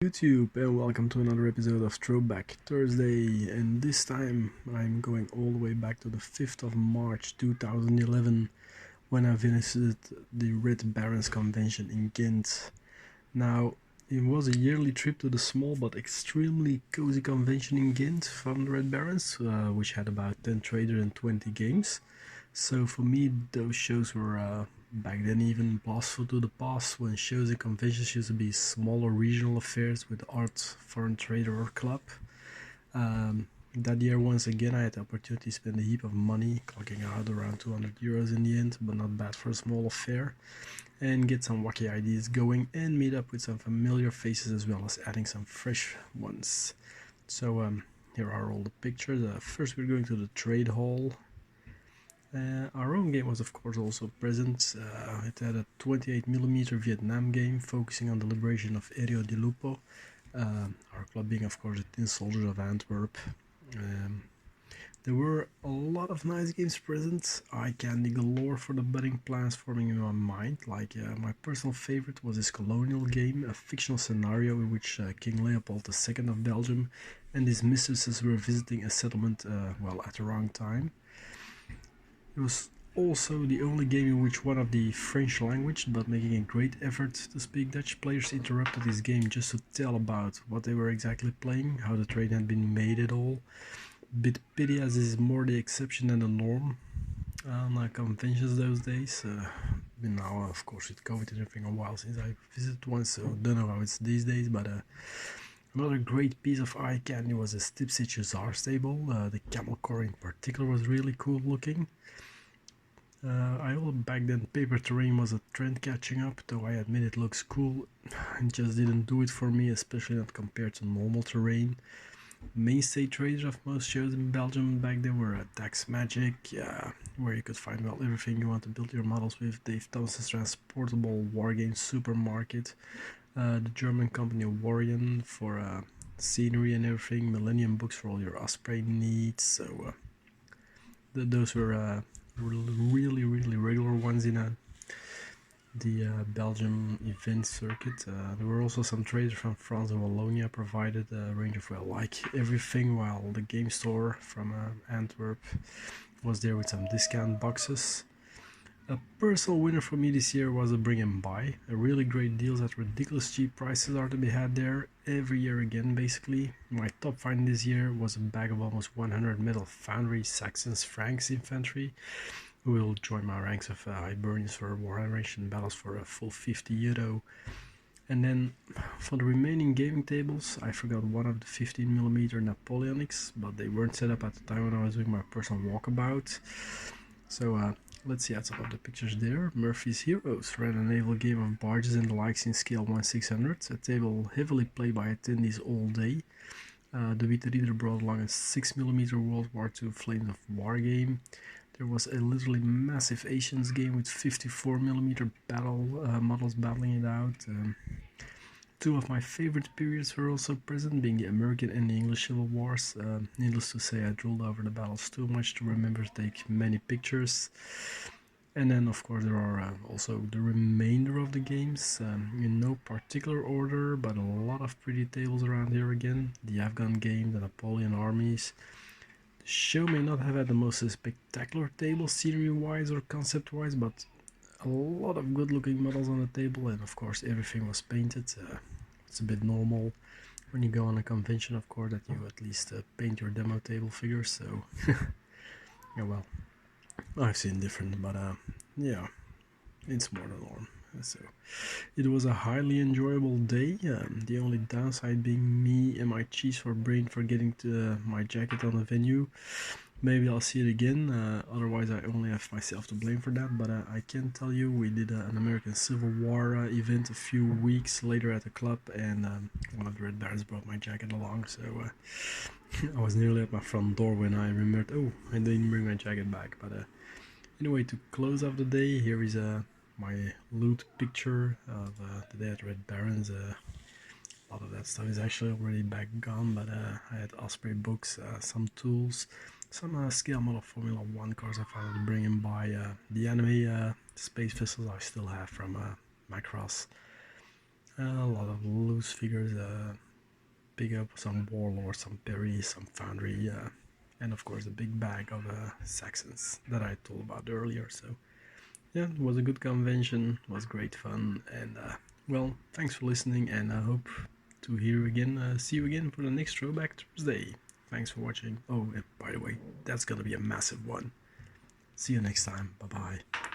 YouTube, and welcome to another episode of Throwback Thursday, and this time I'm going all the way back to the 5th of March 2011 when I visited the Red Barons convention in Ghent. Now, it was a yearly trip to the small but extremely cozy convention in Ghent from the Red Barons, which had about 10 traders and 20 games. So for me, those shows were back then even blissful to the past, when shows and conventions used to be smaller regional affairs with art, foreign trader or club. That year, once again, I had the opportunity to spend a heap of money, clocking out around 200 euros in the end, but not bad for a small affair, and get some wacky ideas going and meet up with some familiar faces as well as adding some fresh ones. So here are all the pictures. First, we're going to the trade hall. Our own game was of course also present. It had a 28mm Vietnam game focusing on the liberation of Rio de Lupo, our club being of course the Tin Soldiers of Antwerp. There were a lot of nice games present, eye candy galore for the budding plans forming in my mind. My personal favorite was this colonial game, a fictional scenario in which King Leopold II of Belgium and his mistresses were visiting a settlement at the wrong time. It was also the only game in which one of the French language, but making a great effort to speak Dutch, players interrupted his game just to tell about what they were exactly playing, how the trade had been made at all. Bit pity as this is more the exception than the norm on conventions those days. Now, of course, with COVID and everything, a while since I visited one, so don't know how it's these days, but another great piece of eye candy was a Stipsich Hussar stable. The camel core in particular was really cool looking. I know back then paper terrain was a trend catching up, though I admit it looks cool. It just didn't do it for me, especially not compared to normal terrain. Mainstay traders of most shows in Belgium back then were Tax Magic, where you could find everything you want to build your models with, Dave Thompson's transportable wargame supermarket, the German company Warrion for scenery and everything, Millennium Books for all your Osprey needs. So those were really regular ones in the Belgium event circuit. There were also some traders from France and Wallonia provided a range of everything, while the game store from Antwerp was there with some discount boxes. A personal winner for me this year was a bring and buy. A really great deals at ridiculous cheap prices are to be had there every year again, basically. My top find this year was a bag of almost 100 Metal Foundry Saxons Franks infantry, who will join my ranks of Hibernians for war generation battles for a full 50 euro. And then for the remaining gaming tables, I forgot one of the 15mm Napoleonics, but they weren't set up at the time when I was doing my personal walkabout. So let's see at some of the pictures there. Murphy's Heroes ran a naval game of barges and the likes in scale 1/600, a table heavily played by attendees all day. The Witte Reader brought along a 6mm World War II Flames of War game. There was a literally massive Asians game with 54mm models battling it out. Two of my favorite periods were also present, being the American and the English Civil Wars. Needless to say, I drooled over the battles too much to remember to take many pictures. And then, of course, there are also the remainder of the games, in no particular order, but a lot of pretty tables around here again. The Afghan game, the Napoleon armies. The show may not have had the most spectacular table scenery-wise or concept-wise, but a lot of good-looking models on the table, and of course everything was painted. It's a bit normal when you go on a convention, of course, that you at least paint your demo table figures, so yeah, well, I've seen different, but yeah, it's more the norm. So it was a highly enjoyable day. The only downside being me and my cheese for brain forgetting my jacket on the venue. Maybe I'll see it again. Otherwise, I only have myself to blame for that. But I can tell you, we did an American Civil War event a few weeks later at the club, and one of the Red Barons brought my jacket along. So I was nearly at my front door when I remembered, oh, I didn't bring my jacket back. But anyway, to close off the day, here is my loot picture of the day at Red Barons. A lot of that stuff is actually already back gone, but I had Osprey books, some tools, some scale model Formula 1 cars I found to bring in by the anime space vessels I still have from Macross. A lot of loose figures, pick up some Warlord, some Perry, some Foundry, and of course the big bag of Saxons that I told about earlier. So yeah, it was a good convention, it was great fun, and well, thanks for listening, and I hope to hear you again, see you again for the next Throwback Thursday. Thanks for watching. Oh, and by the way, that's gonna be a massive one. See you next time. Bye bye.